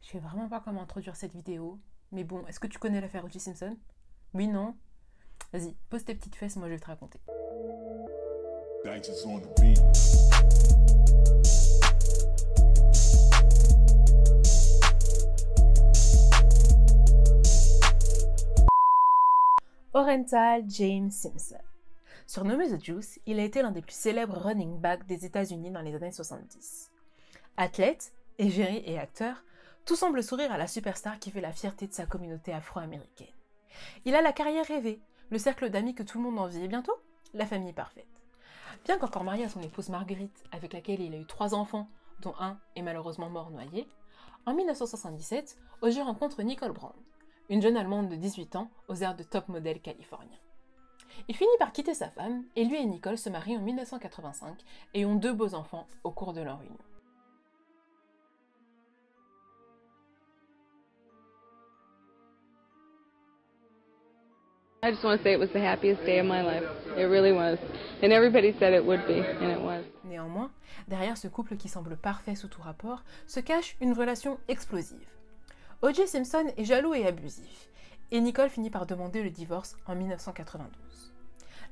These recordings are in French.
Je sais vraiment pas comment introduire cette vidéo, mais bon, est-ce que tu connais l'affaire O.J. Simpson? Oui, non? Vas-y, pose tes petites fesses, moi je vais te raconter. Orenthal James Simpson. Surnommé The Juice, il a été l'un des plus célèbres running backs des États-Unis dans les années 70. Athlète, égérie et acteur, tout semble sourire à la superstar qui fait la fierté de sa communauté afro-américaine. Il a la carrière rêvée, le cercle d'amis que tout le monde envie et bientôt, la famille parfaite. Bien qu'encore marié à son épouse Marguerite, avec laquelle il a eu 3 enfants, dont un est malheureusement mort noyé, en 1977, O.J. rencontre Nicole Brown, une jeune Allemande de 18 ans aux airs de top modèle californien. Il finit par quitter sa femme et lui et Nicole se marient en 1985 et ont 2 beaux enfants au cours de leur union. I just want to say it was the happiest day of my life. It really was. And everybody said it would be, and it was. Néanmoins, derrière ce couple qui semble parfait sous tout rapport, se cache une relation explosive. O.J. Simpson est jaloux et abusif, et Nicole finit par demander le divorce en 1992.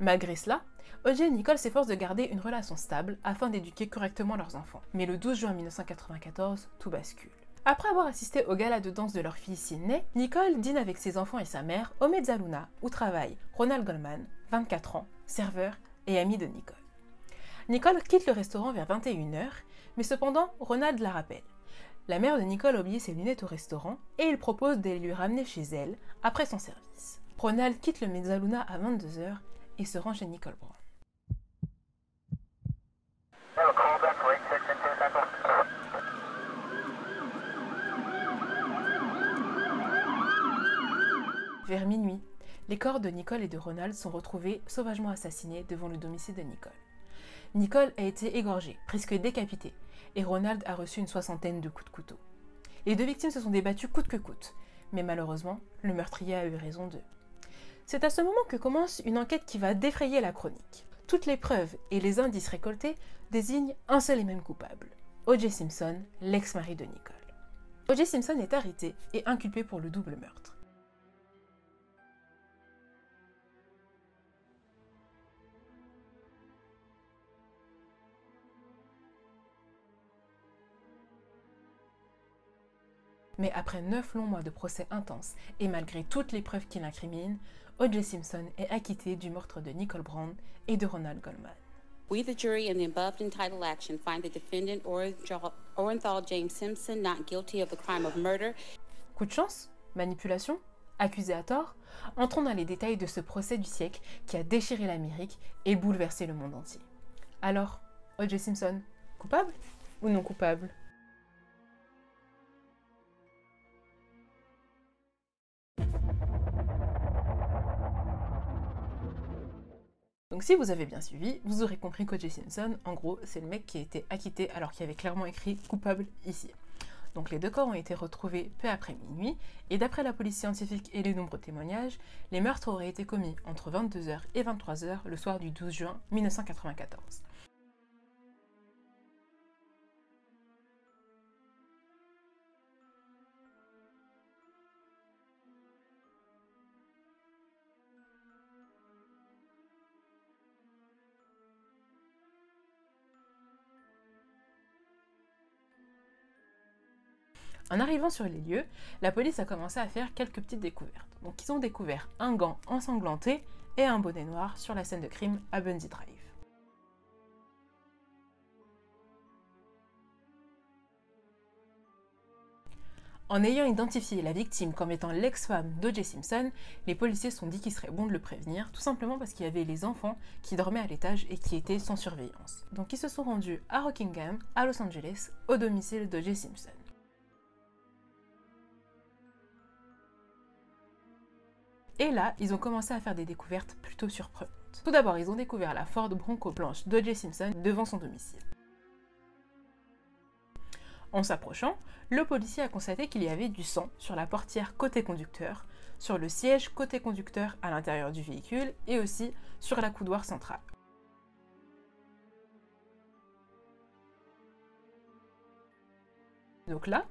Malgré cela, O.J. et Nicole s'efforcent de garder une relation stable afin d'éduquer correctement leurs enfants. Mais le 12 juin 1994, tout bascule. Après avoir assisté au gala de danse de leur fille Sydney, Nicole dîne avec ses enfants et sa mère au Mezzaluna où travaille Ronald Goldman, 24 ans, serveur et ami de Nicole. Nicole quitte le restaurant vers 21h, mais cependant Ronald la rappelle. La mère de Nicole a oublié ses lunettes au restaurant et il propose de les lui ramener chez elle après son service. Ronald quitte le Mezzaluna à 22h et se rend chez Nicole Brown. Vers minuit, les corps de Nicole et de Ronald sont retrouvés sauvagement assassinés devant le domicile de Nicole. Nicole a été égorgée, presque décapitée, et Ronald a reçu une 60aine de coups de couteau. Les 2 victimes se sont débattues coûte que coûte, mais malheureusement, le meurtrier a eu raison d'eux. C'est à ce moment que commence une enquête qui va défrayer la chronique. Toutes les preuves et les indices récoltés désignent un seul et même coupable, O.J. Simpson, l'ex-mari de Nicole. O.J. Simpson est arrêté et inculpé pour le double meurtre. Mais après 9 longs mois de procès intenses et malgré toutes les preuves qui l'incriminent, O.J. Simpson est acquitté du meurtre de Nicole Brown et de Ronald Goldman. We, the jury, in the above entitled action, find the defendant Orenthal James Simpson not guilty of the crime of murder. Coup de chance? Manipulation? Accusé à tort? Entrons dans les détails de ce procès du siècle qui a déchiré l'Amérique et bouleversé le monde entier. Alors, O.J. Simpson, coupable ou non coupable? Donc si vous avez bien suivi, vous aurez compris qu'O.J. Simpson, en gros, c'est le mec qui a été acquitté alors qu'il y avait clairement écrit « coupable » ici. Donc les 2 corps ont été retrouvés peu après minuit, et d'après la police scientifique et les nombreux témoignages, les meurtres auraient été commis entre 22h et 23h le soir du 12 juin 1994. En arrivant sur les lieux, la police a commencé à faire quelques petites découvertes. Donc ils ont découvert un gant ensanglanté et un bonnet noir sur la scène de crime à Bundy Drive. En ayant identifié la victime comme étant l'ex-femme d'O.J. Simpson, les policiers se sont dit qu'il serait bon de le prévenir, tout simplement parce qu'il y avait les enfants qui dormaient à l'étage et qui étaient sans surveillance. Donc ils se sont rendus à Rockingham, à Los Angeles, au domicile d'O.J. Simpson. Et là, ils ont commencé à faire des découvertes plutôt surprenantes. Tout d'abord, ils ont découvert la Ford Bronco blanche d'O.J. Simpson devant son domicile. En s'approchant, le policier a constaté qu'il y avait du sang sur la portière côté conducteur, sur le siège côté conducteur à l'intérieur du véhicule et aussi sur la coudoir centrale. Donc là,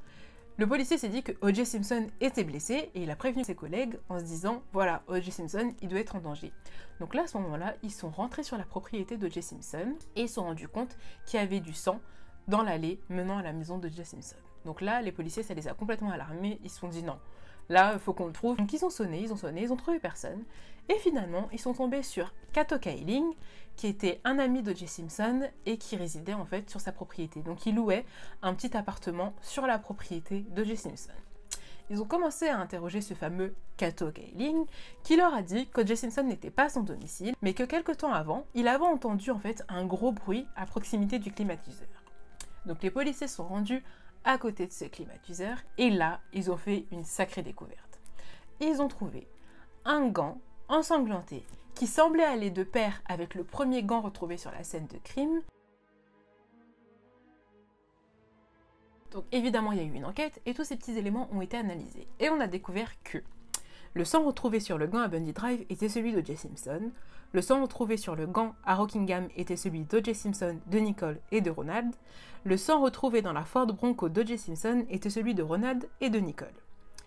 Le policier s'est dit que O.J. Simpson était blessé et il a prévenu ses collègues en se disant « Voilà, O.J. Simpson, il doit être en danger ». Donc là, à ce moment-là, ils sont rentrés sur la propriété d'O.J. Simpson et ils se sont rendus compte qu'il y avait du sang dans l'allée menant à la maison d'O.J. Simpson. Donc là, les policiers, ça les a complètement alarmés, ils se sont dit « Non, là, il faut qu'on le trouve ». Donc ils ont sonné, ils ont trouvé personne. Et finalement, ils sont tombés sur Kato Kaling, qui était un ami d'O.J. Simpson et qui résidait en fait sur sa propriété. Donc il louait un petit appartement sur la propriété d'O.J. Simpson. Ils ont commencé à interroger ce fameux Kato Kaling, qui leur a dit qu'O.J. Simpson n'était pas à son domicile, mais que quelque temps avant, il avait entendu en fait un gros bruit à proximité du climatiseur. Donc les policiers sont rendus à côté de ce climatiseur et là, ils ont fait une sacrée découverte. Ils ont trouvé un gant ensanglanté qui semblait aller de pair avec le premier gant retrouvé sur la scène de crime. Donc évidemment, il y a eu une enquête et tous ces petits éléments ont été analysés. Et on a découvert que le sang retrouvé sur le gant à Bundy Drive était celui d'O.J. Simpson, le sang retrouvé sur le gant à Rockingham était celui d'O.J. Simpson, de Nicole et de Ronald, le sang retrouvé dans la Ford Bronco d'O.J. Simpson était celui de Ronald et de Nicole.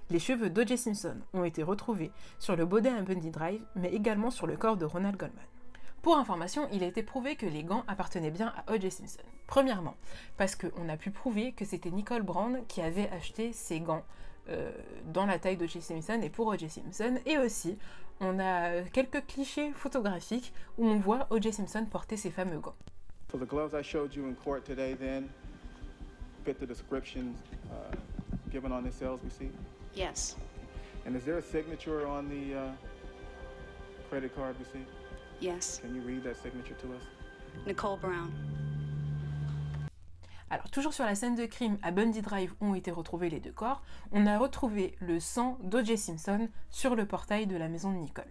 Les cheveux d'O.J. Simpson ont été retrouvés sur le baudet à Bundy Drive, mais également sur le corps de Ronald Goldman. Pour information, il a été prouvé que les gants appartenaient bien à O.J. Simpson. Premièrement, parce qu'on a pu prouver que c'était Nicole Brown qui avait acheté ces gants dans la taille d'O.J. Simpson et pour O.J. Simpson. Et aussi, on a quelques clichés photographiques où on voit O.J. Simpson porter ces fameux gants. So the gloves I showed you in court today then fit the descriptions given on the sales receipt? Yes. And is there a signature on the credit card receipt? Yes. Can you read that signature to us? Nicole Brown. Alors, toujours sur la scène de crime à Bundy Drive où ont été retrouvés les deux corps, on a retrouvé le sang d'O.J. Simpson sur le portail de la maison de Nicole.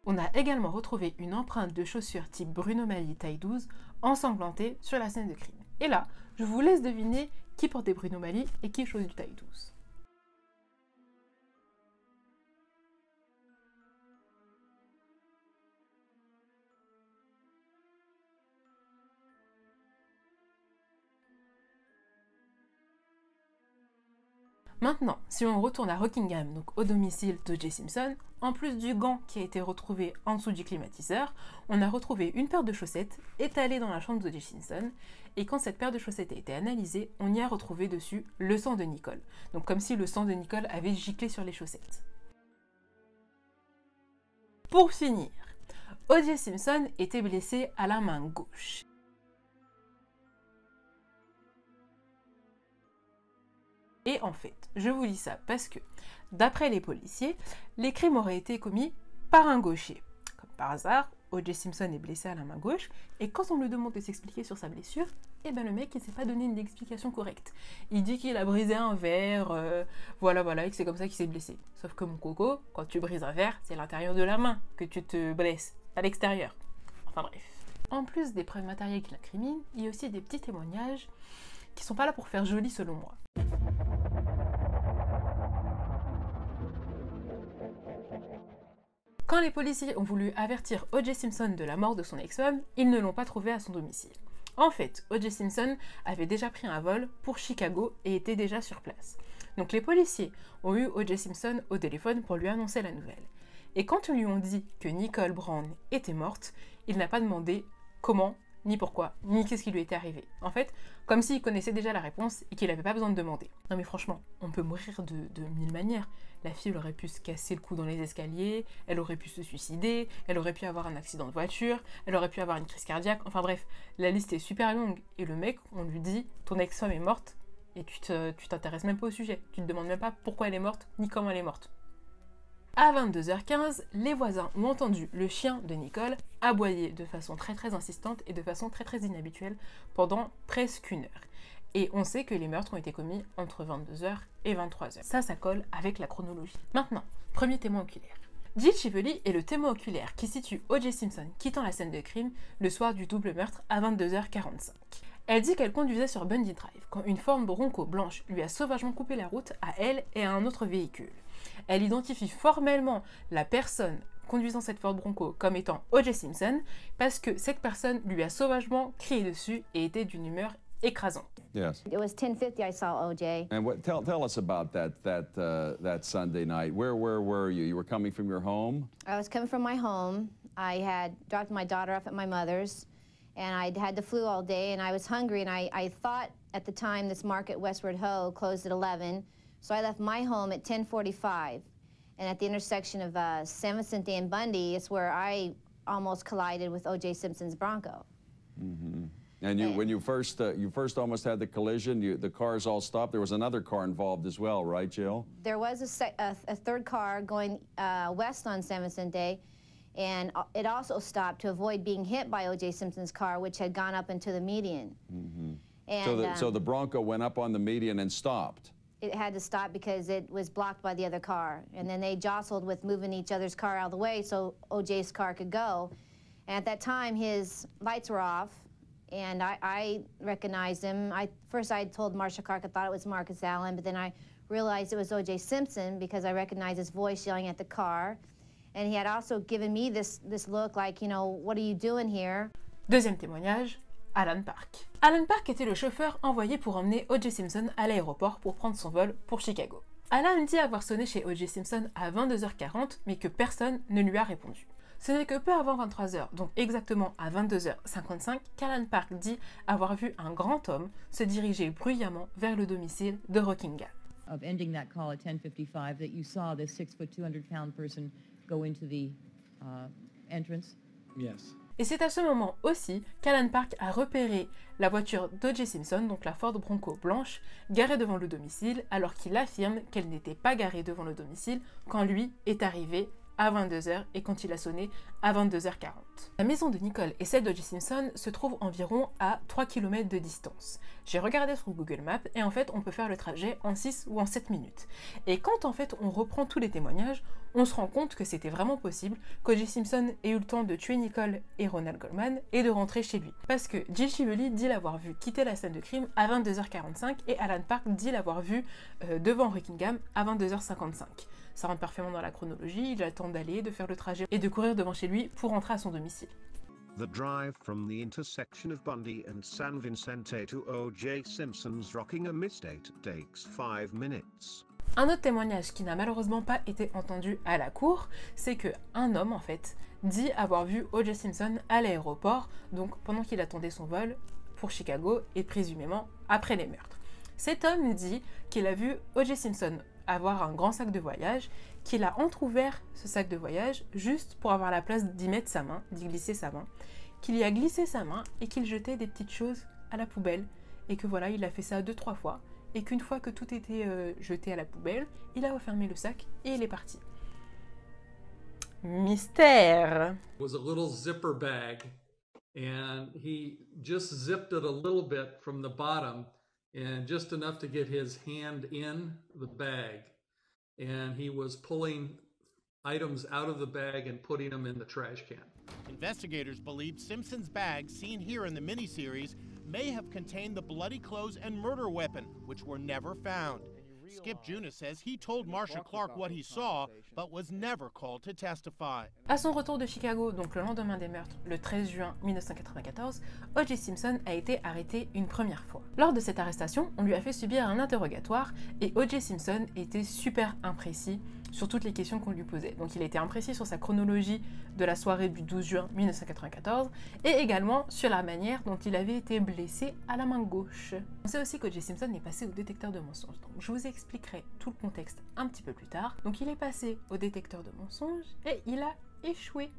On a également retrouvé une empreinte de chaussure type Bruno Magli taille 12 ensanglantée sur la scène de crime. Et là, je vous laisse deviner qui porte des Bruno Magli et qui chose du taille 12. Maintenant, si on retourne à Rockingham, donc au domicile d'O.J. Simpson, en plus du gant qui a été retrouvé en dessous du climatiseur, on a retrouvé une paire de chaussettes étalée dans la chambre d'O.J. Simpson, et quand cette paire de chaussettes a été analysée, on y a retrouvé dessus le sang de Nicole. Donc comme si le sang de Nicole avait giclé sur les chaussettes. Pour finir, O.J. Simpson était blessé à la main gauche. Et en fait, je vous dis ça parce que, d'après les policiers, les crimes auraient été commis par un gaucher. Comme par hasard, O.J. Simpson est blessé à la main gauche, et quand on lui demande de s'expliquer sur sa blessure, eh ben le mec, il s'est pas donné une explication correcte. Il dit qu'il a brisé un verre, voilà, et que c'est comme ça qu'il s'est blessé. Sauf que mon coco, quand tu brises un verre, c'est l'intérieur de la main que tu te blesses, pas l'extérieur. Enfin bref. En plus des preuves matérielles qui l'incriminent, il y a aussi des petits témoignages qui sont pas là pour faire joli selon moi. Quand les policiers ont voulu avertir O.J. Simpson de la mort de son ex-femme, ils ne l'ont pas trouvé à son domicile. En fait, O.J. Simpson avait déjà pris un vol pour Chicago et était déjà sur place. Donc les policiers ont eu O.J. Simpson au téléphone pour lui annoncer la nouvelle. Et quand ils lui ont dit que Nicole Brown était morte, il n'a pas demandé comment, ni pourquoi, ni qu'est-ce qui lui était arrivé. En fait, comme s'il connaissait déjà la réponse et qu'il n'avait pas besoin de demander. Non mais franchement, on peut mourir de mille manières. La fille, elle aurait pu se casser le cou dans les escaliers, elle aurait pu se suicider, elle aurait pu avoir un accident de voiture, elle aurait pu avoir une crise cardiaque, enfin bref, la liste est super longue. Et le mec, on lui dit, ton ex-femme est morte, et tu t'intéresses même pas au sujet. Tu te demandes même pas pourquoi elle est morte, ni comment elle est morte. À 22h15, les voisins ont entendu le chien de Nicole aboyer de façon très insistante et de façon très inhabituelle pendant presque une heure. Et on sait que les meurtres ont été commis entre 22h et 23h. Ça colle avec la chronologie. Maintenant, premier témoin oculaire. Jill Chivoli est le témoin oculaire qui situe O.J. Simpson quittant la scène de crime le soir du double meurtre à 22h45. Elle dit qu'elle conduisait sur Bundy Drive quand une Ford Bronco blanche lui a sauvagement coupé la route à elle et à un autre véhicule. Elle identifie formellement la personne conduisant cette Ford Bronco comme étant O.J. Simpson parce que cette personne lui a sauvagement crié dessus et était d'une humeur écrasante. Yes. It was 10:50 I saw OJ. And tell us about that Sunday night. Where were you? You were coming from your home? I was coming from my home. I had dropped my daughter off at my mother's, and I'd had the flu all day, and I was hungry, and I thought at the time this market, Westward Ho, closed at 11, so I left my home at 10:45. And at the intersection of San Vicente and Bundy is where I almost collided with O.J. Simpson's Bronco. Mm-hmm. And when you first almost had the collision, the cars all stopped. There was another car involved as well, right, Jill? There was a third car going west on San Vicente, and it also stopped to avoid being hit by O.J. Simpson's car, which had gone up into the median. Mm-hmm. And, so the Bronco went up on the median and stopped. It had to stop because it was blocked by the other car, and then they jostled with moving each other's car out of the way so O.J.'s car could go. And at that time, his lights were off. And I recognized him. First I told Marsha Clark I thought it was Marcus Allen, but then I realized it was O.J. Simpson because I recognized his voice yelling at the car. And he had also given me this look like, you know, what are you doing here? Deuxième témoignage, Alan Park. Alan Park était le chauffeur envoyé pour emmener O.J. Simpson à l'aéroport pour prendre son vol pour Chicago. Alan dit avoir sonné chez O.J. Simpson à 22h40, mais que personne ne lui a répondu. Ce n'est que peu avant 23h, donc exactement à 22h55, qu'Alan Park dit avoir vu un grand homme se diriger bruyamment vers le domicile de Rockingham. Of ending that call at 10:55, that you saw this 6-foot, 200-pound person go into the entrance? Yes. Et c'est à ce moment aussi qu'Alan Park a repéré la voiture d'O.J. Simpson, donc la Ford Bronco blanche, garée devant le domicile, alors qu'il affirme qu'elle n'était pas garée devant le domicile quand lui est arrivé à 22h et quand il a sonné à 22h40. La maison de Nicole et celle d'O.J. Simpson se trouvent environ à 3 km de distance. J'ai regardé sur Google Maps et en fait on peut faire le trajet en 6 ou en 7 minutes. Et quand en fait on reprend tous les témoignages, on se rend compte que c'était vraiment possible qu'O.J. Simpson ait eu le temps de tuer Nicole et Ronald Goldman et de rentrer chez lui. Parce que Jill Shively dit l'avoir vu quitter la scène de crime à 22h45 et Alan Park dit l'avoir vu devant Rockingham à 22h55. Ça rentre parfaitement dans la chronologie, il a le temps d'aller, de faire le trajet et de courir devant chez lui pour rentrer à son domicile. The drive from the intersection of Bundy and San Vicente to O.J. Simpson's Rockingham Estate takes 5 minutes. Un autre témoignage qui n'a malheureusement pas été entendu à la cour, c'est qu'un homme en fait dit avoir vu O.J. Simpson à l'aéroport, donc pendant qu'il attendait son vol pour Chicago et présumément après les meurtres. Cet homme dit qu'il a vu O.J. Simpson avoir un grand sac de voyage, qu'il a entrouvert ce sac de voyage juste pour avoir la place d'y mettre sa main, d'y glisser sa main, qu'il y a glissé sa main et qu'il jetait des petites choses à la poubelle et que voilà, il a fait ça 2-3 fois et qu'une fois que tout était jeté à la poubelle, il a refermé le sac et il est parti. Mystère. It was a little zipper bag and he just zipped it a little bit from the bottom and just enough to get his hand in the bag. And he was pulling items out of the bag and putting them in the trash can. Investigators believe Simpson's bag, seen here in the miniseries, may have contained the bloody clothes and murder weapon, which were never found. Skip Junis says he told Marsha Clark what he saw, but was never called to testify. À son retour de Chicago, donc le lendemain des meurtres, le 13 juin 1994, O.J. Simpson a été arrêté une première fois. Lors de cette arrestation, on lui a fait subir un interrogatoire et O.J. Simpson était super imprécis sur toutes les questions qu'on lui posait. Donc il était imprécis sur sa chronologie de la soirée du 12 juin 1994 et également sur la manière dont il avait été blessé à la main gauche. On sait aussi qu'O.J. Simpson est passé au détecteur de mensonges. Donc je vous expliquerai tout le contexte un petit peu plus tard. Donc il est passé au détecteur de mensonges et il a échoué.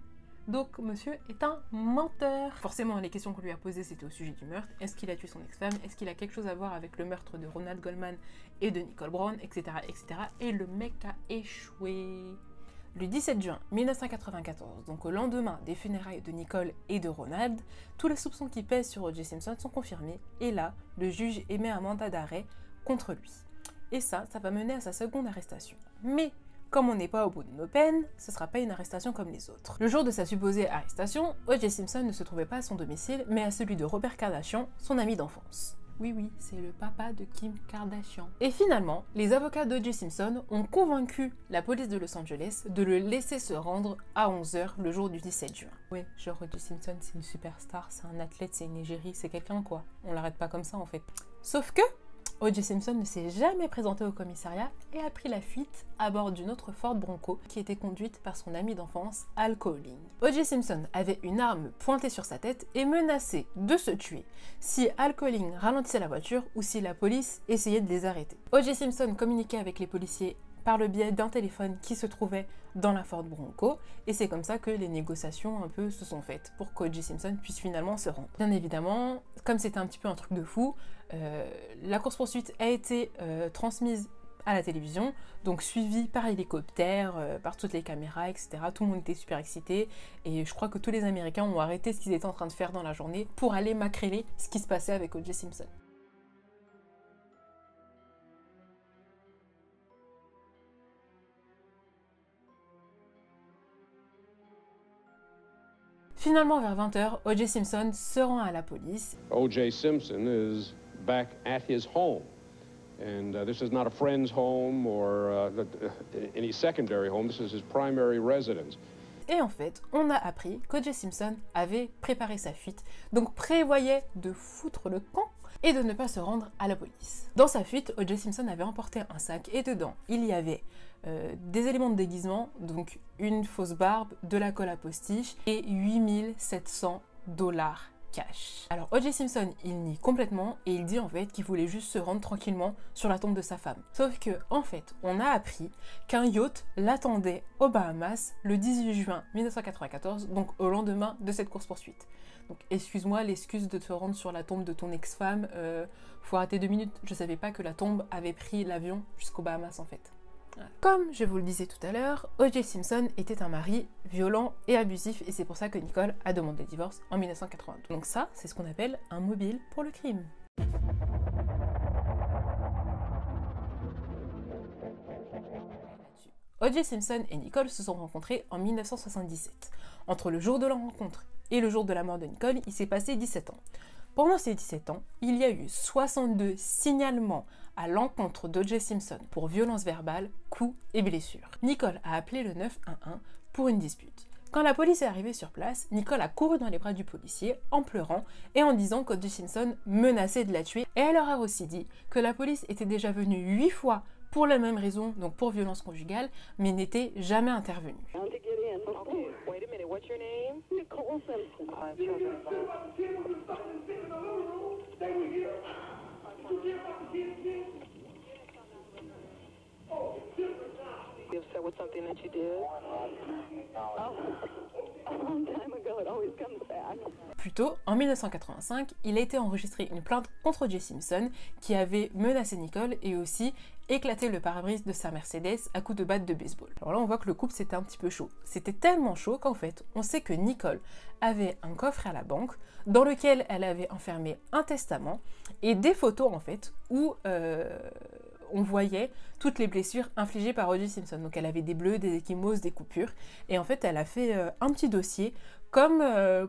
Donc monsieur est un menteur. Forcément les questions qu'on lui a posées c'était au sujet du meurtre. Est-ce qu'il a tué son ex-femme? Est-ce qu'il a quelque chose à voir avec le meurtre de Ronald Goldman et de Nicole Brown, etc. etc. Et le mec a échoué. Le 17 juin 1994, donc au lendemain des funérailles de Nicole et de Ronald, tous les soupçons qui pèsent sur O.J. Simpson sont confirmés et là, le juge émet un mandat d'arrêt contre lui. Et ça va mener à sa seconde arrestation. Mais comme on n'est pas au bout de nos peines, ce ne sera pas une arrestation comme les autres. Le jour de sa supposée arrestation, O.J. Simpson ne se trouvait pas à son domicile, mais à celui de Robert Kardashian, son ami d'enfance. Oui, oui, c'est le papa de Kim Kardashian. Et finalement, les avocats d'O.J. Simpson ont convaincu la police de Los Angeles de le laisser se rendre à 11 h le jour du 17 juin. Ouais, genre O.J. Simpson, c'est une superstar, c'est un athlète, c'est une égérie, c'est quelqu'un quoi. On l'arrête pas comme ça en fait. Sauf que O.J. Simpson ne s'est jamais présenté au commissariat et a pris la fuite à bord d'une autre Ford Bronco qui était conduite par son ami d'enfance, Al Cowling. O.J. Simpson avait une arme pointée sur sa tête et menaçait de se tuer si Al Cowling ralentissait la voiture ou si la police essayait de les arrêter. O.J. Simpson communiquait avec les policiers par le biais d'un téléphone qui se trouvait dans la Ford Bronco, et c'est comme ça que les négociations un peu se sont faites pour qu'O.J. Simpson puisse finalement se rendre. Bien évidemment, comme c'était un petit peu un truc de fou, la course-poursuite a été transmise à la télévision, donc suivie par hélicoptère, par toutes les caméras, etc. Tout le monde était super excité, et je crois que tous les Américains ont arrêté ce qu'ils étaient en train de faire dans la journée pour aller macréler ce qui se passait avec O.J. Simpson. Finalement, vers 20 h, O.J. Simpson se rend à la police. O.J. Simpson is back at his home. And this is not a friend's home or any secondary home. This is his primary residence. Et en fait, on a appris qu'O.J. Simpson avait préparé sa fuite, donc prévoyait de foutre le camp et de ne pas se rendre à la police. Dans sa fuite, O.J. Simpson avait emporté un sac et dedans, il y avait des éléments de déguisement, donc une fausse barbe, de la colle à postiche et 8700 $ cash. Alors O.J. Simpson, il nie complètement et il dit en fait qu'il voulait juste se rendre tranquillement sur la tombe de sa femme. Sauf que, en fait, on a appris qu'un yacht l'attendait aux Bahamas le 18 juin 1994, donc au lendemain de cette course-poursuite. Donc excuse-moi, l'excuse de te rendre sur la tombe de ton ex-femme, faut arrêter 2 minutes, je savais pas que la tombe avait pris l'avion jusqu'aux Bahamas en fait. Comme je vous le disais tout à l'heure, O.J. Simpson était un mari violent et abusif et c'est pour ça que Nicole a demandé le divorce en 1982. Donc ça, c'est ce qu'on appelle un mobile pour le crime. O.J. Simpson et Nicole se sont rencontrés en 1977. Entre le jour de leur rencontre et le jour de la mort de Nicole, il s'est passé 17 ans. Pendant ces 17 ans, il y a eu 62 signalements à l'encontre d'O.J. Simpson pour violences verbales, coups et blessures. Nicole a appelé le 911 pour une dispute. Quand la police est arrivée sur place, Nicole a couru dans les bras du policier en pleurant et en disant qu'O.J. Simpson menaçait de la tuer. Et elle leur a aussi dit que la police était déjà venue 8 fois pour la même raison, donc pour violence conjugale, mais n'était jamais intervenue. Plus tôt, en 1985, il a été enregistré une plainte contre O.J. Simpson qui avait menacé Nicole et aussi éclaté le pare-brise de sa Mercedes à coups de batte de baseball. Alors là, on voit que le couple c'était un petit peu chaud. C'était tellement chaud qu'en fait, on sait que Nicole avait un coffre à la banque dans lequel elle avait enfermé un testament et des photos en fait où on voyait toutes les blessures infligées par O.J. Simpson. Donc elle avait des bleus, des ecchymoses, des coupures. Et en fait, elle a fait un petit dossier comme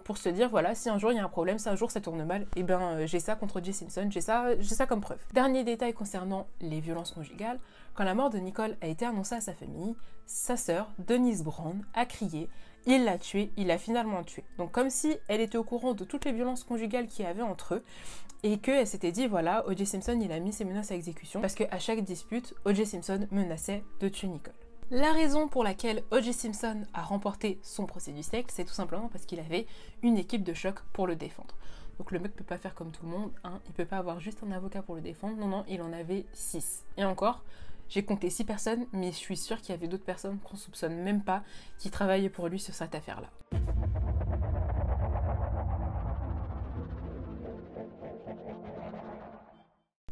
pour se dire, voilà, si un jour il y a un problème, si un jour ça tourne mal, et ben j'ai ça contre O.J. Simpson, j'ai ça comme preuve. Dernier détail concernant les violences conjugales, quand la mort de Nicole a été annoncée à sa famille, sa sœur, Denise Brown, a crié « Il l'a tué, il l'a finalement tué ». Donc comme si elle était au courant de toutes les violences conjugales qu'il y avait entre eux, et qu'elle s'était dit, voilà, O.J. Simpson, il a mis ses menaces à exécution, parce qu'à chaque dispute, O.J. Simpson menaçait de tuer Nicole. La raison pour laquelle O.J. Simpson a remporté son procès du siècle, c'est tout simplement parce qu'il avait une équipe de choc pour le défendre. Donc le mec peut pas faire comme tout le monde, hein. Il peut pas avoir juste un avocat pour le défendre, non, il en avait 6. Et encore, j'ai compté 6 personnes, mais je suis sûre qu'il y avait d'autres personnes qu'on soupçonne même pas qui travaillaient pour lui sur cette affaire-là.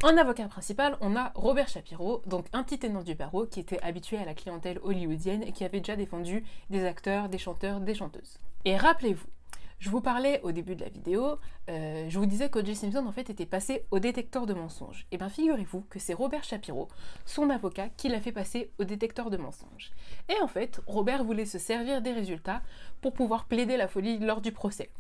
En avocat principal, on a Robert Shapiro, donc un petit ténor du barreau qui était habitué à la clientèle hollywoodienne et qui avait déjà défendu des acteurs, des chanteurs, des chanteuses. Et rappelez-vous, je vous parlais au début de la vidéo, je vous disais qu'O.J. Simpson en fait était passé au détecteur de mensonges. Et bien figurez-vous que c'est Robert Shapiro, son avocat, qui l'a fait passer au détecteur de mensonges. Et en fait, Robert voulait se servir des résultats pour pouvoir plaider la folie lors du procès.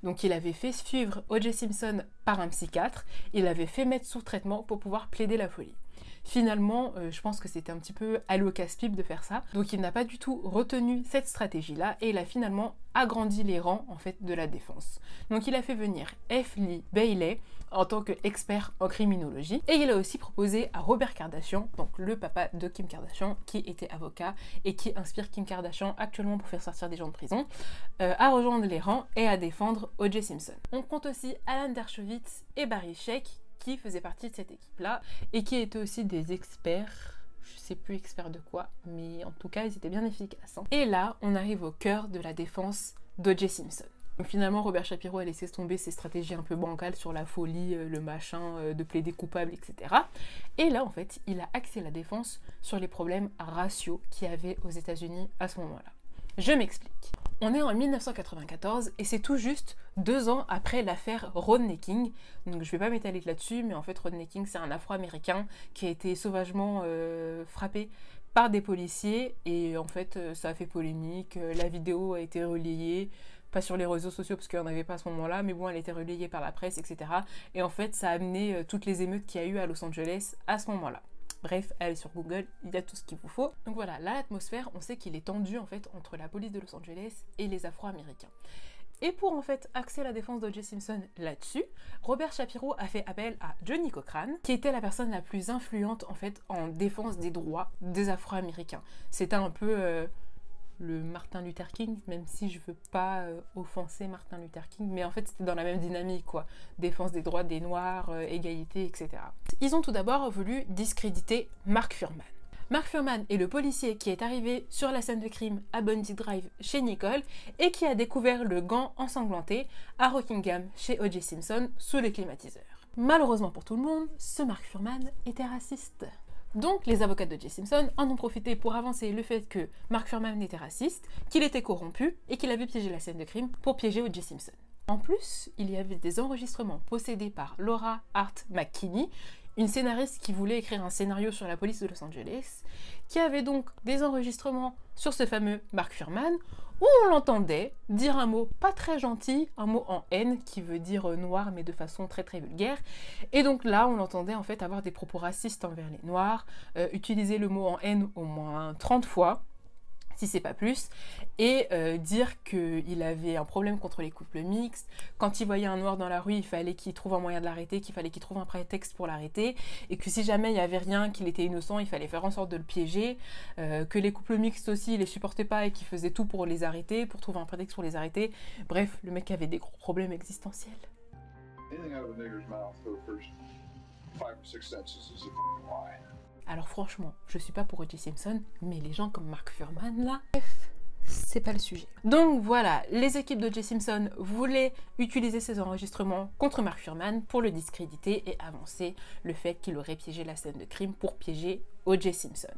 Donc il avait fait suivre O.J. Simpson par un psychiatre, il avait fait mettre sous traitement pour pouvoir plaider la folie. Finalement, je pense que c'était un petit peu à l'eau casse-pipe de faire ça, donc il n'a pas du tout retenu cette stratégie-là et il a finalement agrandi les rangs en fait de la défense. Donc il a fait venir F. Lee Bailey en tant qu'expert en criminologie et il a aussi proposé à Robert Kardashian, donc le papa de Kim Kardashian, qui était avocat et qui inspire Kim Kardashian actuellement pour faire sortir des gens de prison, à rejoindre les rangs et à défendre O.J. Simpson. On compte aussi Alan Dershowitz et Barry Scheck qui faisaient partie de cette équipe-là et qui étaient aussi des experts, je sais plus experts de quoi, mais en tout cas ils étaient bien efficaces. Hein. Et là, on arrive au cœur de la défense d'O.J. Simpson. Donc finalement, Robert Shapiro a laissé tomber ses stratégies un peu bancales sur la folie, le machin, de plaider coupable, etc. Et là, en fait, il a axé la défense sur les problèmes raciaux qu'il y avait aux États-Unis à ce moment-là. Je m'explique. On est en 1994 et c'est tout juste 2 ans après l'affaire Rodney King. Donc je vais pas m'étaler là-dessus, mais en fait Rodney King c'est un Afro-Américain qui a été sauvagement frappé par des policiers et en fait ça a fait polémique. La vidéo a été relayée, pas sur les réseaux sociaux parce qu'il n'y en avait pas à ce moment-là, mais bon elle a été relayée par la presse, etc. Et en fait ça a amené toutes les émeutes qu'il y a eu à Los Angeles à ce moment-là. Bref, allez sur Google, il y a tout ce qu'il vous faut. Donc voilà, là l'atmosphère, on sait qu'il est tendu en fait entre la police de Los Angeles et les Afro-Américains. Et pour en fait axer la défense d'O.J. Simpson là-dessus, Robert Shapiro a fait appel à Johnny Cochran, qui était la personne la plus influente en fait en défense des droits des Afro-Américains. C'était un peu le Martin Luther King, même si je veux pas offenser Martin Luther King, mais en fait c'était dans la même dynamique quoi, défense des droits des Noirs, égalité, etc. Ils ont tout d'abord voulu discréditer Mark Fuhrman. Mark Fuhrman est le policier qui est arrivé sur la scène de crime à Bundy Drive chez Nicole et qui a découvert le gant ensanglanté à Rockingham chez O.J. Simpson sous les climatiseurs. Malheureusement pour tout le monde, ce Mark Fuhrman était raciste. Donc les avocats de O.J. Simpson en ont profité pour avancer le fait que Mark Fuhrman était raciste, qu'il était corrompu et qu'il avait piégé la scène de crime pour piéger O.J. Simpson. En plus, il y avait des enregistrements possédés par Laura Hart McKinney, une scénariste qui voulait écrire un scénario sur la police de Los Angeles, qui avait donc des enregistrements sur ce fameux Mark Fuhrman, où on l'entendait dire un mot pas très gentil, un mot en haine, qui veut dire noir mais de façon très très vulgaire. Et donc là, on l'entendait en fait avoir des propos racistes envers les noirs, utiliser le mot en haine au moins 30 fois, si c'est pas plus, et dire qu'il avait un problème contre les couples mixtes. Quand il voyait un noir dans la rue, il fallait qu'il trouve un moyen de l'arrêter, qu'il fallait qu'il trouve un prétexte pour l'arrêter, et que si jamais il n'y avait rien, qu'il était innocent, il fallait faire en sorte de le piéger, que les couples mixtes aussi, il les supportait pas et qu'il faisait tout pour les arrêter, pour trouver un prétexte pour les arrêter. Bref, le mec avait des gros problèmes existentiels. Alors franchement, je suis pas pour O.J. Simpson, mais les gens comme Mark Fuhrman là, bref, c'est pas le sujet. Donc voilà, les équipes d'O.J. Simpson voulaient utiliser ces enregistrements contre Mark Fuhrman pour le discréditer et avancer le fait qu'il aurait piégé la scène de crime pour piéger O.J. Simpson.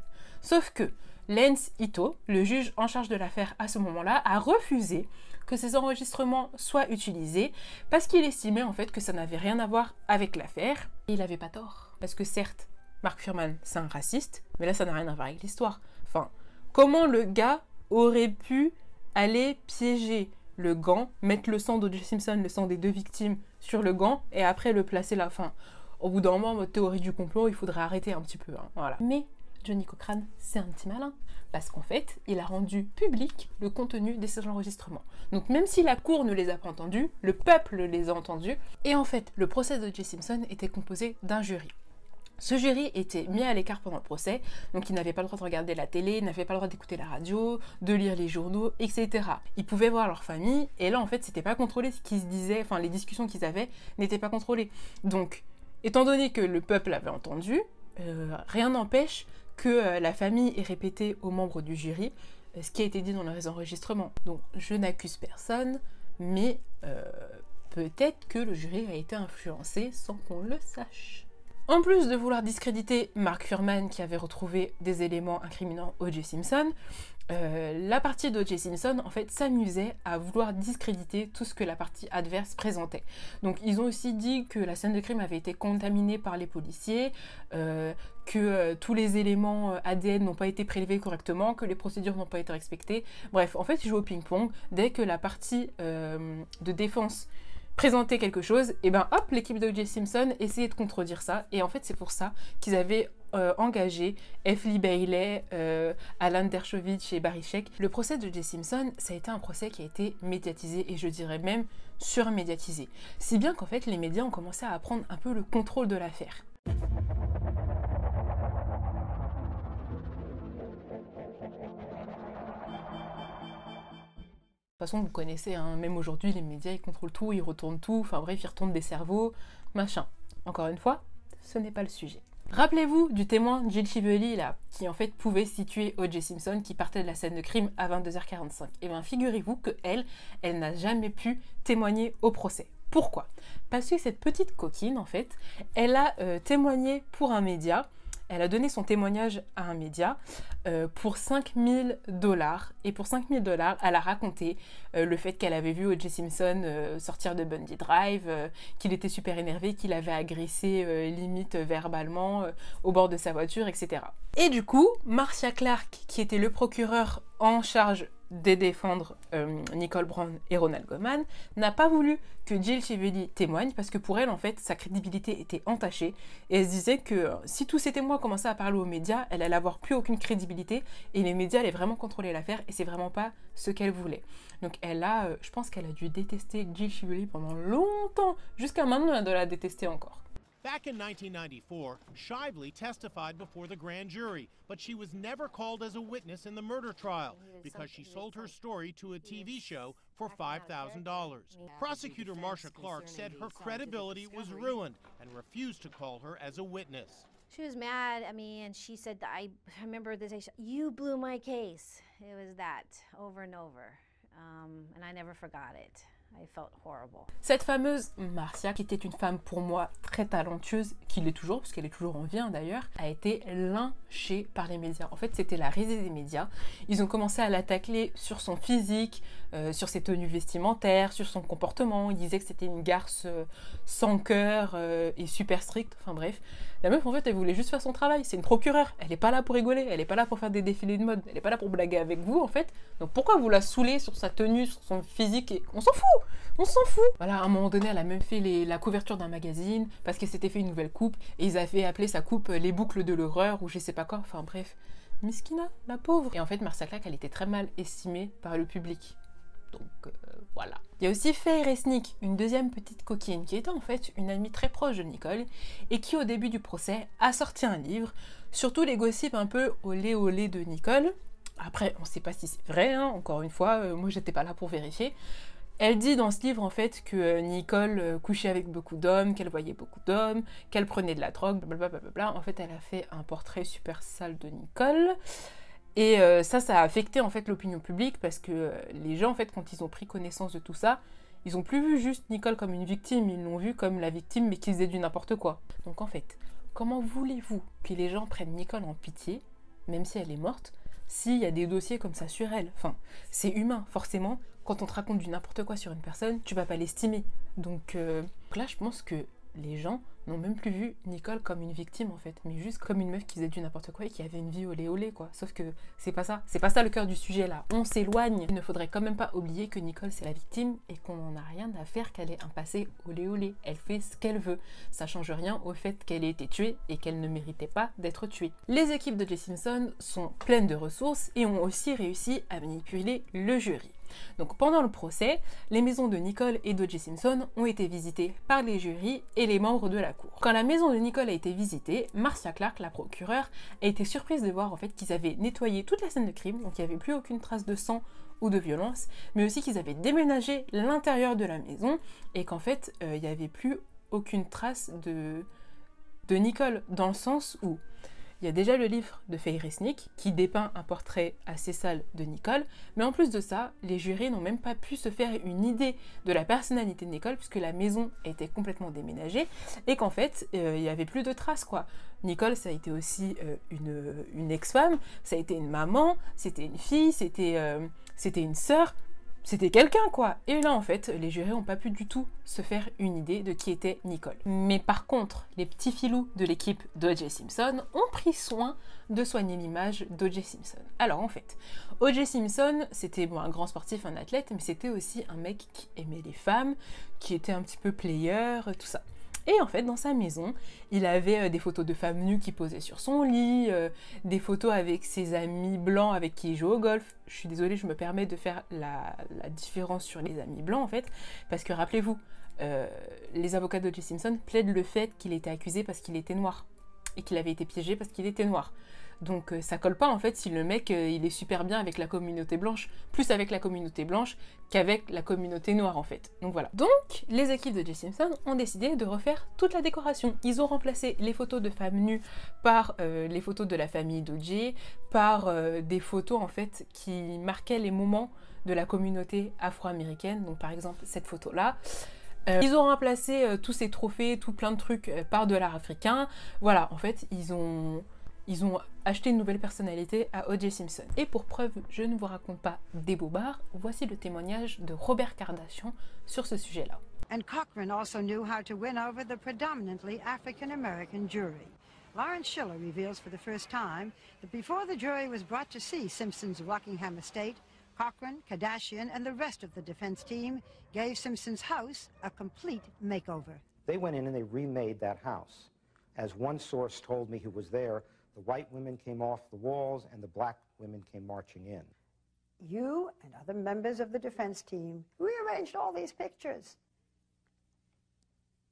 Sauf que Lance Ito, le juge en charge de l'affaire à ce moment-là, a refusé que ces enregistrements soient utilisés parce qu'il estimait en fait que ça n'avait rien à voir avec l'affaire. Et il avait pas tort, parce que certes, Mark Fuhrman, c'est un raciste, mais là, ça n'a rien à voir avec l'histoire. Enfin, comment le gars aurait pu aller piéger le gant, mettre le sang d'O.J. Simpson, le sang des 2 victimes, sur le gant, et après le placer là. Enfin, au bout d'un moment, en mode théorie du complot, il faudrait arrêter un petit peu. Hein, voilà. Mais Johnny Cochran, c'est un petit malin, parce qu'en fait, il a rendu public le contenu de ces enregistrements. Donc même si la cour ne les a pas entendus, le peuple les a entendus. Et en fait, le procès d'O.J. Simpson était composé d'un jury. Ce jury était mis à l'écart pendant le procès, donc ils n'avaient pas le droit de regarder la télé, ils n'avaient pas le droit d'écouter la radio, de lire les journaux, etc. Ils pouvaient voir leur famille, et là en fait c'était pas contrôlé ce qui se disait, enfin les discussions qu'ils avaient n'étaient pas contrôlées. Donc, étant donné que le peuple avait entendu, rien n'empêche que la famille ait répété aux membres du jury ce qui a été dit dans les enregistrements. Donc je n'accuse personne, mais peut-être que le jury a été influencé sans qu'on le sache. En plus de vouloir discréditer Mark Fuhrman qui avait retrouvé des éléments incriminant O.J. Simpson, la partie d'O.J. Simpson en fait s'amusait à vouloir discréditer tout ce que la partie adverse présentait. Donc ils ont aussi dit que la scène de crime avait été contaminée par les policiers, que tous les éléments ADN n'ont pas été prélevés correctement, que les procédures n'ont pas été respectées. Bref, en fait ils jouent au ping-pong. Dès que la partie de défense présentait quelque chose, et ben hop, l'équipe d'O.J. Simpson essayait de contredire ça. Et en fait c'est pour ça qu'ils avaient engagé F. Lee Bailey, Alan Dershowitz et Barry Scheck. Le procès d'O.J. Simpson, ça a été un procès qui a été médiatisé et je dirais même surmédiatisé. Si bien qu'en fait les médias ont commencé à prendre un peu le contrôle de l'affaire. De toute façon, vous connaissez, hein, même aujourd'hui, les médias, ils contrôlent tout, ils retournent tout, enfin bref, ils retournent des cerveaux, machin. Encore une fois, ce n'est pas le sujet. Rappelez-vous du témoin Jill Chively, là, qui en fait pouvait situer O.J. Simpson qui partait de la scène de crime à 22h45. Et bien, figurez-vous que elle n'a jamais pu témoigner au procès. Pourquoi? Parce que cette petite coquine, en fait, elle a témoigné pour un média. Elle a donné son témoignage à un média pour 5 000 $. Et pour 5 000 $, elle a raconté le fait qu'elle avait vu O.J. Simpson sortir de Bundy Drive, qu'il était super énervé, qu'il avait agressé limite verbalement au bord de sa voiture, etc. Et du coup, Marcia Clark, qui était le procureur en charge de défendre Nicole Brown et Ronald Goldman, n'a pas voulu que Jill Chively témoigne parce que pour elle, en fait, sa crédibilité était entachée et elle se disait que si tous ces témoins commençaient à parler aux médias, elle allait avoir plus aucune crédibilité et les médias allaient vraiment contrôler l'affaire et c'est vraiment pas ce qu'elle voulait. Donc elle a, je pense qu'elle a dû détester Jill Chively pendant longtemps, jusqu'à maintenant elle doit la détester encore. Back in 1994, Shively testified before the grand jury, but she was never called as a witness in the murder trial because she sold her story to a TV show for $5,000. Prosecutor Marcia Clark said her credibility was ruined and refused to call her as a witness. She was mad at me and she said, I remember this, you blew my case. It was that over and over. And I never forgot it. I felt horrible. Cette fameuse Marcia, qui était une femme pour moi très talentueuse, qui l'est toujours, parce qu'elle est toujours en vie hein, d'ailleurs, a été lynchée par les médias. En fait, c'était la risée des médias. Ils ont commencé à l'attaquer sur son physique, sur ses tenues vestimentaires, sur son comportement. Ils disaient que c'était une garce sans cœur et super stricte. Enfin bref, la meuf en fait, elle voulait juste faire son travail. C'est une procureure. Elle n'est pas là pour rigoler. Elle n'est pas là pour faire des défilés de mode. Elle n'est pas là pour blaguer avec vous en fait. Donc pourquoi vous la saoulez sur sa tenue, sur son physique et... On s'en fout. On s'en fout. Voilà, à un moment donné, elle a même fait la couverture d'un magazine parce qu'elle s'était fait une nouvelle coupe et ils avaient appelé sa coupe les boucles de l'horreur ou je sais pas quoi. Enfin bref, Miskina, la pauvre. Et en fait, Marcia Clark, elle était très mal estimée par le public. Donc voilà. Il y a aussi Faye Resnick, une deuxième petite coquine qui était en fait une amie très proche de Nicole et qui au début du procès a sorti un livre sur tous les gossips un peu olé olé de Nicole. Après, on sait pas si c'est vrai, hein, encore une fois, moi j'étais pas là pour vérifier. Elle dit dans ce livre en fait que Nicole couchait avec beaucoup d'hommes, qu'elle voyait beaucoup d'hommes, qu'elle prenait de la drogue, blablabla. En fait, elle a fait un portrait super sale de Nicole. Et ça a affecté en fait l'opinion publique parce que les gens en fait quand ils ont pris connaissance de tout ça, ils ont plus vu juste Nicole comme une victime, ils l'ont vue comme la victime mais qui faisait du n'importe quoi. Donc en fait, comment voulez-vous que les gens prennent Nicole en pitié, même si elle est morte, s'il y a des dossiers comme ça sur elle? Enfin, c'est humain, forcément. Quand on te raconte du n'importe quoi sur une personne, tu vas pas l'estimer. Donc là, je pense que les gens n'ont même plus vu Nicole comme une victime en fait, mais juste comme une meuf qui faisait du n'importe quoi et qui avait une vie olé olé quoi. Sauf que c'est pas ça le cœur du sujet là. On s'éloigne. Il ne faudrait quand même pas oublier que Nicole c'est la victime et qu'on n'en a rien à faire qu'elle ait un passé olé olé. Elle fait ce qu'elle veut. Ça change rien au fait qu'elle ait été tuée et qu'elle ne méritait pas d'être tuée. Les équipes de O.J. Simpson sont pleines de ressources et ont aussi réussi à manipuler le jury. Donc pendant le procès, les maisons de Nicole et d'O.J. Simpson ont été visitées par les jurys et les membres de la cour. Quand la maison de Nicole a été visitée, Marcia Clark, la procureure, a été surprise de voir en fait qu'ils avaient nettoyé toute la scène de crime, donc il n'y avait plus aucune trace de sang ou de violence, mais aussi qu'ils avaient déménagé l'intérieur de la maison et qu'en fait il n'y avait plus aucune trace de Nicole, dans le sens où il y a déjà le livre de Faye Resnick qui dépeint un portrait assez sale de Nicole, mais en plus de ça, les jurés n'ont même pas pu se faire une idée de la personnalité de Nicole puisque la maison était complètement déménagée et qu'en fait, il n'y avait plus de traces, quoi. Nicole, ça a été aussi une ex-femme, ça a été une maman, c'était une fille, c'était une sœur, c'était quelqu'un, quoi. Et là, en fait, les jurés n'ont pas pu du tout se faire une idée de qui était Nicole. Mais par contre, les petits filous de l'équipe d'O.J. Simpson ont pris soin de soigner l'image d'O.J. Simpson. Alors, en fait, O.J. Simpson, c'était un grand sportif, un athlète, mais c'était aussi un mec qui aimait les femmes, qui était un petit peu player, tout ça. Et en fait, dans sa maison, il avait des photos de femmes nues qui posaient sur son lit, des photos avec ses amis blancs avec qui il joue au golf. Je suis désolée, je me permets de faire la différence sur les amis blancs, en fait, parce que rappelez-vous, les avocats d'O.J. Simpson plaident le fait qu'il était accusé parce qu'il était noir, et qu'il avait été piégé parce qu'il était noir. Donc ça colle pas en fait si le mec il est super bien avec la communauté blanche, plus avec la communauté blanche qu'avec la communauté noire en fait. Donc voilà. Donc les équipes de O.J. Simpson ont décidé de refaire toute la décoration. Ils ont remplacé les photos de femmes nues par les photos de la famille d'O.J., par des photos en fait qui marquaient les moments de la communauté afro-américaine. Donc par exemple cette photo là. Ils ont remplacé tous ces trophées, tout plein de trucs par de l'art africain. Voilà, en fait, ils ont acheté une nouvelle personnalité à O.J. Simpson. Et pour preuve, je ne vous raconte pas des bobards, voici le témoignage de Robert Kardashian sur ce sujet-là. And Cochran also knew how to win over the predominantly African-American jury. Lawrence Schiller reveals for the first time that before the jury was brought to see Simpson's Rockingham estate, Cochran, Kardashian, and the rest of the defense team gave Simpson's house a complete makeover. They went in and they remade that house. As one source told me who was there, the white women came off the walls and the black women came marching in. You and other members of the defense team rearranged all these pictures.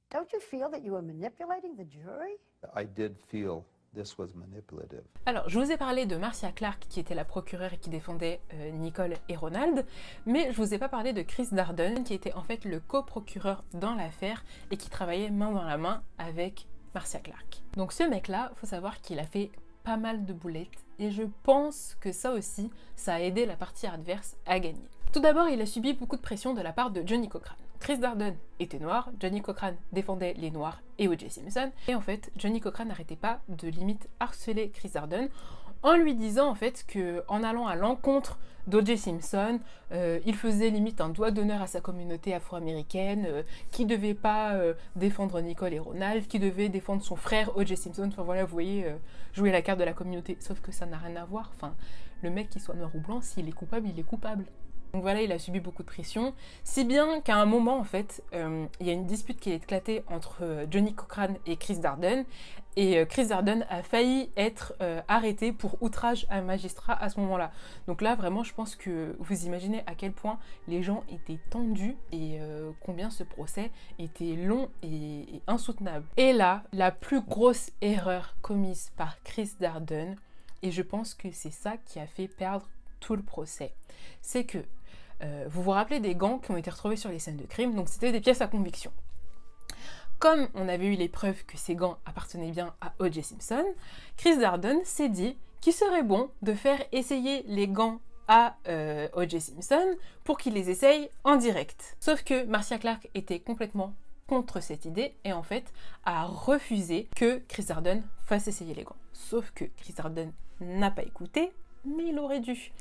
Don't you feel that you were manipulating the jury? I did feel this was manipulative. Alors, je vous ai parlé de Marcia Clark, qui était la procureure et qui défendait Nicole et Ronald, mais je vous ai pas parlé de Chris Darden, qui était en fait le coprocureur dans l'affaire et qui travaillait main dans la main avec Marcia Clark. Donc ce mec-là, faut savoir qu'il a fait pas mal de boulettes et je pense que ça aussi, ça a aidé la partie adverse à gagner. Tout d'abord, il a subi beaucoup de pression de la part de Johnny Cochran. Chris Darden était noir, Johnny Cochran défendait les noirs et O.J. Simpson, et en fait, Johnny Cochran n'arrêtait pas de limite harceler Chris Darden en lui disant en fait que en allant à l'encontre d'O.J. Simpson, il faisait limite un doigt d'honneur à sa communauté afro-américaine, qui devait pas défendre Nicole et Ronald, qui devait défendre son frère O.J. Simpson. Enfin voilà, vous voyez, jouer la carte de la communauté, sauf que ça n'a rien à voir. Enfin, le mec qu'il soit noir ou blanc, s'il est coupable, il est coupable. Donc voilà, il a subi beaucoup de pression, si bien qu'à un moment, en fait, il y a une dispute qui a éclaté entre Johnny Cochran et Chris Darden, et Chris Darden a failli être arrêté pour outrage à un magistrat à ce moment-là. Donc là, vraiment, je pense que vous imaginez à quel point les gens étaient tendus et combien ce procès était long et insoutenable. Et là, la plus grosse erreur commise par Chris Darden, et je pense que c'est ça qui a fait perdre tout le procès, c'est que vous vous rappelez des gants qui ont été retrouvés sur les scènes de crime, donc c'était des pièces à conviction. Comme on avait eu les preuves que ces gants appartenaient bien à O.J. Simpson, Chris Darden s'est dit qu'il serait bon de faire essayer les gants à O.J. Simpson pour qu'il les essaye en direct. Sauf que Marcia Clark était complètement contre cette idée et en fait a refusé que Chris Darden fasse essayer les gants. Sauf que Chris Darden n'a pas écouté, mais il aurait dû.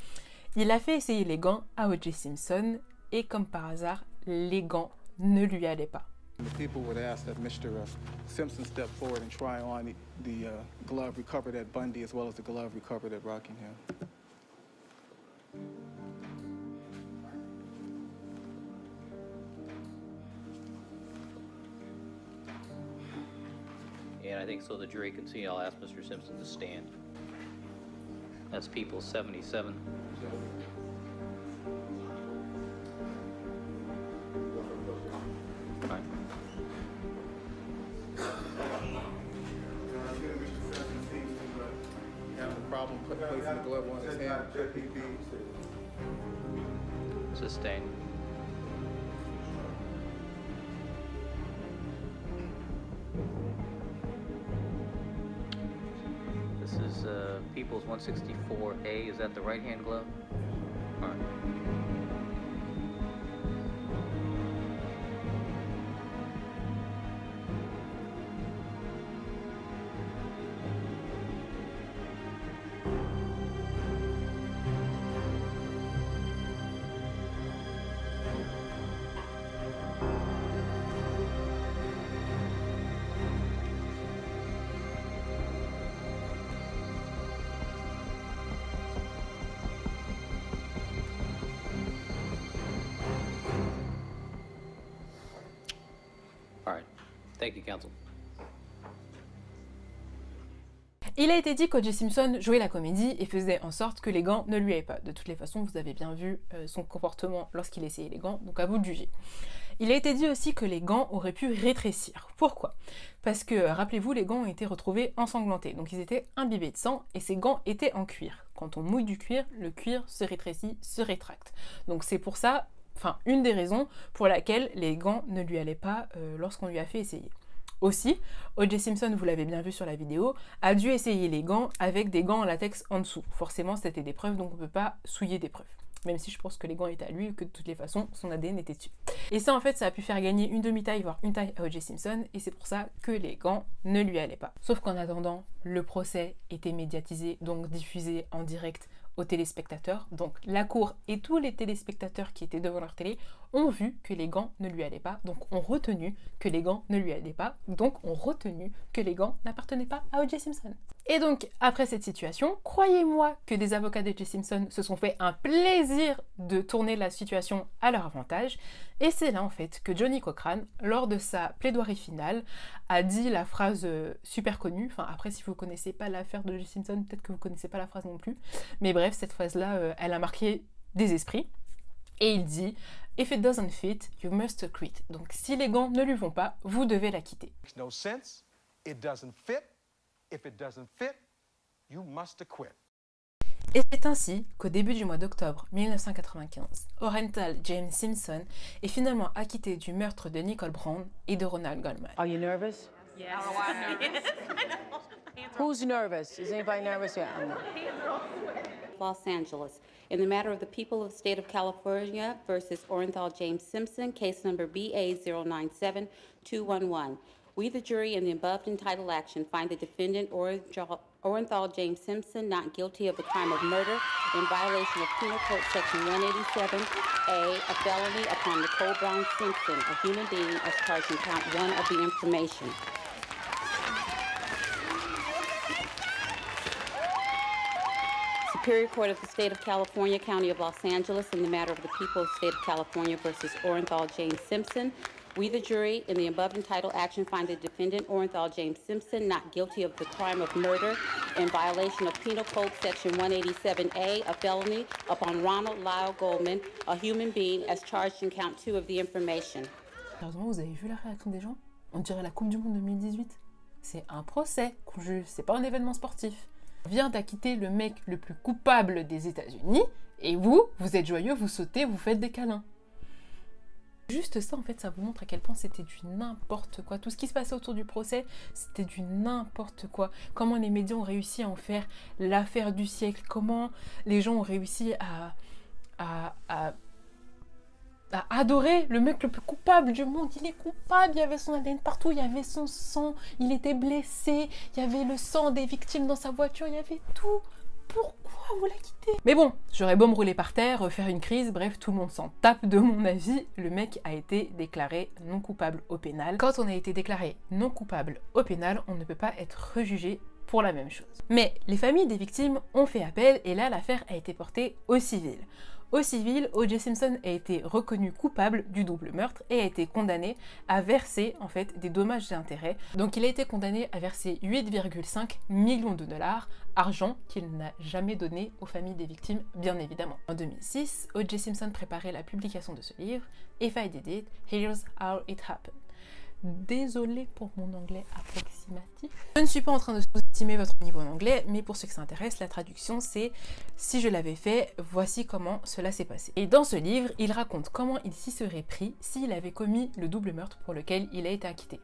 Il a fait essayer les gants à O.J. Simpson et comme par hasard, les gants ne lui allaient pas. The people would ask that Mr. Simpson step forward and try on the glove recovered at Bundy as well as the glove recovered at Rockingham. And I think so the jury can see, I'll ask Mr. Simpson to stand. That's People 77. Fine. Have a problem placing the glove on his hand. Sustained. This is is People's 164A. Is that the right-hand glove? All right. All right. Thank you, counsel. Il a été dit qu'O.J. Simpson jouait la comédie et faisait en sorte que les gants ne lui allaient pas. De toutes les façons, vous avez bien vu son comportement lorsqu'il essayait les gants, donc à vous de juger. Il a été dit aussi que les gants auraient pu rétrécir. Pourquoi? Parce que, rappelez-vous, les gants ont été retrouvés ensanglantés, donc ils étaient imbibés de sang et ces gants étaient en cuir. Quand on mouille du cuir, le cuir se rétrécit, se rétracte. Donc c'est pour ça, enfin une des raisons pour laquelle les gants ne lui allaient pas lorsqu'on lui a fait essayer. Aussi, O.J. Simpson, vous l'avez bien vu sur la vidéo, a dû essayer les gants avec des gants en latex en dessous. Forcément, c'était des preuves, donc on ne peut pas souiller des preuves. Même si je pense que les gants étaient à lui et que de toutes les façons, son ADN était dessus. Et ça, en fait, ça a pu faire gagner une demi-taille, voire une taille à O.J. Simpson, et c'est pour ça que les gants ne lui allaient pas. Sauf qu'en attendant, le procès était médiatisé, donc diffusé en direct aux téléspectateurs. Donc la cour et tous les téléspectateurs qui étaient devant leur télé ont vu que les gants ne lui allaient pas, donc ont retenu que les gants ne lui allaient pas, donc ont retenu que les gants n'appartenaient pas à O.J. Simpson. Et donc, après cette situation, croyez-moi que des avocats d'O.J. Simpson se sont fait un plaisir de tourner la situation à leur avantage, et c'est là en fait que Johnny Cochran, lors de sa plaidoirie finale, a dit la phrase super connue, enfin après si vous connaissez pas l'affaire d'O.J. Simpson, peut-être que vous connaissez pas la phrase non plus, mais bref, cette phrase-là, elle a marqué des esprits, et il dit « If it doesn't fit, you must quit ». Donc si les gants ne lui vont pas, vous devez la quitter. No sense, it doesn't fit. If it doesn't fit, you must quit. Et c'est ainsi qu'au début du mois d'octobre 1995, Orenthal James Simpson est finalement acquitté du meurtre de Nicole Brown et de Ronald Goldman. Are you nervous? Yes. Who's nervous? Is anybody nervous? Yeah, I'm not. Los Angeles. In the matter of the people of the state of California versus Orenthal James Simpson, case number BA097211. We, the jury, in the above entitled action, find the defendant Orenthal James Simpson not guilty of the crime of murder in violation of Penal Code Section 187A, a felony upon Nicole Brown Simpson, a human being, as charged in count 1 of the information. Superior Court of the State of California, County of Los Angeles, in the matter of the people of the State of California versus Orenthal James Simpson. We, the jury, in the above entitled action, find the defendant, Orenthal James Simpson, not guilty of the crime of murder in violation of Penal Code Section 187A, a felony upon Ronald Lyle Goldman, a human being, as charged in count 2 of the information. Sérieusement, vous avez vu la réaction des gens? On dirait la Coupe du Monde 2018. C'est un procès qu'on juge, c'est pas un événement sportif. On vient d'acquitter le mec le plus coupable des États-Unis, et vous êtes joyeux, vous sautez, vous faites des câlins. Juste ça, en fait, ça vous montre à quel point c'était du n'importe quoi. Tout ce qui se passait autour du procès, c'était du n'importe quoi. Comment les médias ont réussi à en faire l'affaire du siècle. Comment les gens ont réussi à adorer le mec le plus coupable du monde. Il est coupable, il y avait son ADN partout, il y avait son sang, il était blessé, il y avait le sang des victimes dans sa voiture, il y avait tout. Pourquoi vous la quittez? Mais bon, j'aurais beau me rouler par terre, faire une crise, bref, tout le monde s'en tape de mon avis. Le mec a été déclaré non coupable au pénal. Quand on a été déclaré non coupable au pénal, on ne peut pas être rejugé pour la même chose. Mais les familles des victimes ont fait appel et là, l'affaire a été portée au civil. Au civil, O.J. Simpson a été reconnu coupable du double meurtre et a été condamné à verser en fait des dommages et intérêts. Donc il a été condamné à verser 8,5 millions de dollars, argent qu'il n'a jamais donné aux familles des victimes, bien évidemment. En 2006, O.J. Simpson préparait la publication de ce livre, If I Did It, Here's How It Happened. Désolée pour mon anglais approximatif. Je ne suis pas en train de sous-estimer votre niveau en anglais, mais pour ceux que ça intéresse, la traduction c'est « Si je l'avais fait, voici comment cela s'est passé ». Et dans ce livre, il raconte comment il s'y serait pris s'il avait commis le double meurtre pour lequel il a été acquitté.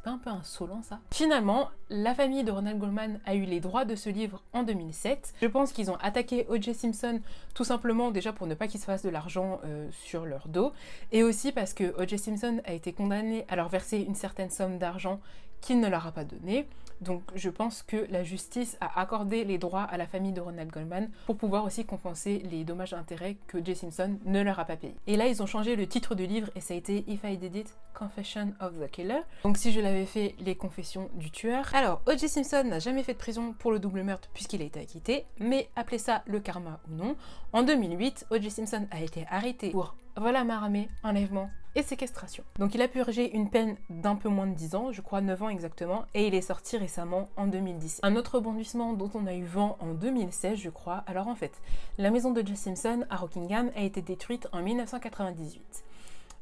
C'est pas un peu insolent ça? Finalement, la famille de Ronald Goldman a eu les droits de ce livre en 2007. Je pense qu'ils ont attaqué O.J. Simpson tout simplement déjà pour ne pas qu'il se fasse de l'argent sur leur dos, et aussi parce que O.J. Simpson a été condamné à leur verser une certaine somme d'argent qu'il ne leur a pas donnée. Donc je pense que la justice a accordé les droits à la famille de Ronald Goldman pour pouvoir aussi compenser les dommages d'intérêt que O.J. Simpson ne leur a pas payé. Et là ils ont changé le titre du livre et ça a été If I Did It, Confession of the Killer. Donc si je l'avais fait, les confessions du tueur. Alors O.J. Simpson n'a jamais fait de prison pour le double meurtre puisqu'il a été acquitté, mais appelez ça le karma ou non. En 2008, O.J. Simpson a été arrêté pour vol à main armée, enlèvement et séquestration. Donc il a purgé une peine d'un peu moins de 10 ans, je crois 9 ans exactement, et il est sorti récemment en 2010. Un autre rebondissement dont on a eu vent en 2016 je crois, alors en fait, la maison de O.J. Simpson à Rockingham a été détruite en 1998.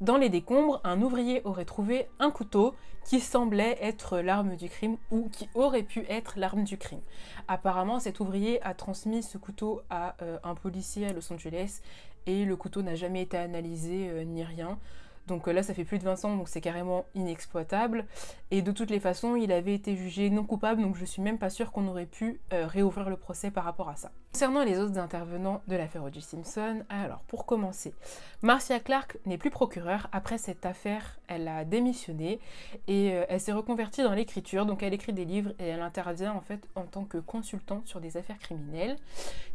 Dans les décombres, un ouvrier aurait trouvé un couteau qui semblait être l'arme du crime ou qui aurait pu être l'arme du crime. Apparemment, cet ouvrier a transmis ce couteau à un policier à Los Angeles et le couteau n'a jamais été analysé ni rien. Donc là, ça fait plus de 20 ans, donc c'est carrément inexploitable. Et de toutes les façons, il avait été jugé non coupable, donc je suis même pas sûre qu'on aurait pu réouvrir le procès par rapport à ça. Concernant les autres intervenants de l'affaire O.J. Simpson, alors pour commencer, Marcia Clark n'est plus procureure. Après cette affaire, elle a démissionné et elle s'est reconvertie dans l'écriture. Donc elle écrit des livres et elle intervient en fait en tant que consultante sur des affaires criminelles.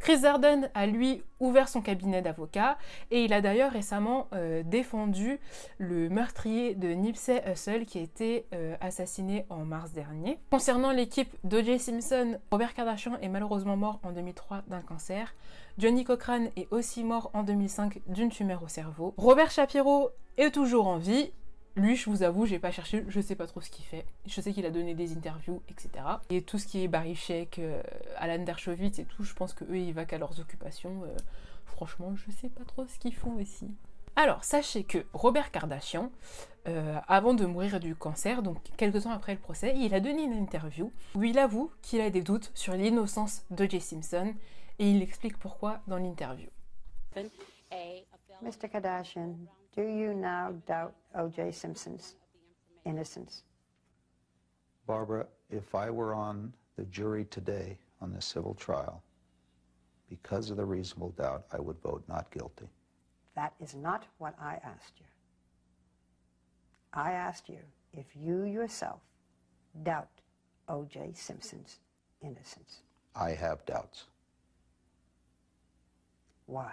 Chris Zarden a lui ouvert son cabinet d'avocat et il a d'ailleurs récemment défendu le meurtrier de Nipsey Hussle qui a été assassiné en mars dernier. Concernant l'équipe d'O.J. Simpson, Robert Kardashian est malheureusement mort en 2003 d'un cancer. Johnny Cochran est aussi mort en 2005 d'une tumeur au cerveau. Robert Shapiro est toujours en vie. Lui, je vous avoue, j'ai pas cherché, je sais pas trop ce qu'il fait. Je sais qu'il a donné des interviews, etc. Et tout ce qui est Barry Sheck, Alan Dershowitz et tout, je pense qu'eux, ils vont qu'à leurs occupations. Franchement, je sais pas trop ce qu'ils font aussi. Alors, sachez que Robert Kardashian, avant de mourir du cancer, donc quelques temps après le procès, il a donné une interview où il avoue qu'il a des doutes sur l'innocence d'O.J. Simpson et il explique pourquoi dans l'interview. Mr. Kardashian, do you now doubt O.J. Simpson's innocence? Barbara, if I were on the jury today on this civil trial, because of the reasonable doubt, I would vote not guilty. That is not what I asked you. I asked you if you yourself doubt O.J. Simpson's innocence. I have doubts. Why?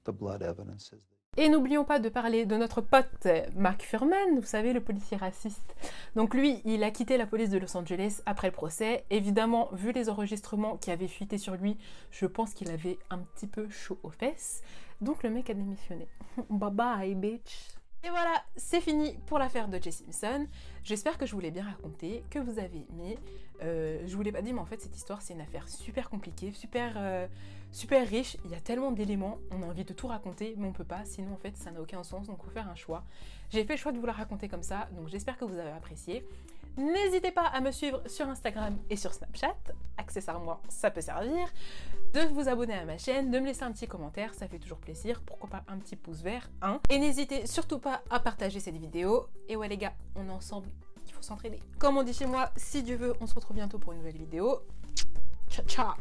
The blood evidence is... Et n'oublions pas de parler de notre pote Mark Fuhrman, vous savez, le policier raciste. Donc lui, il a quitté la police de Los Angeles après le procès. Évidemment, vu les enregistrements qui avaient fuité sur lui, je pense qu'il avait un petit peu chaud aux fesses. Donc le mec a démissionné. Bye bye, bitch. Et voilà, c'est fini pour l'affaire d'O.J. Simpson. J'espère que je vous l'ai bien raconté, que vous avez aimé. Je vous l'ai pas dit, mais en fait, cette histoire, c'est une affaire super compliquée, super riche. Il y a tellement d'éléments, on a envie de tout raconter, mais on peut pas, sinon en fait, ça n'a aucun sens, donc il faut faire un choix. J'ai fait le choix de vous la raconter comme ça, donc j'espère que vous avez apprécié. N'hésitez pas à me suivre sur Instagram et sur Snapchat, accessoirement, ça peut servir. De vous abonner à ma chaîne, de me laisser un petit commentaire, ça fait toujours plaisir, pourquoi pas un petit pouce vert, hein. Et n'hésitez surtout pas à partager cette vidéo. Et ouais les gars, on est ensemble, il faut s'entraider. Comme on dit chez moi, si Dieu veut, on se retrouve bientôt pour une nouvelle vidéo. Ciao ciao.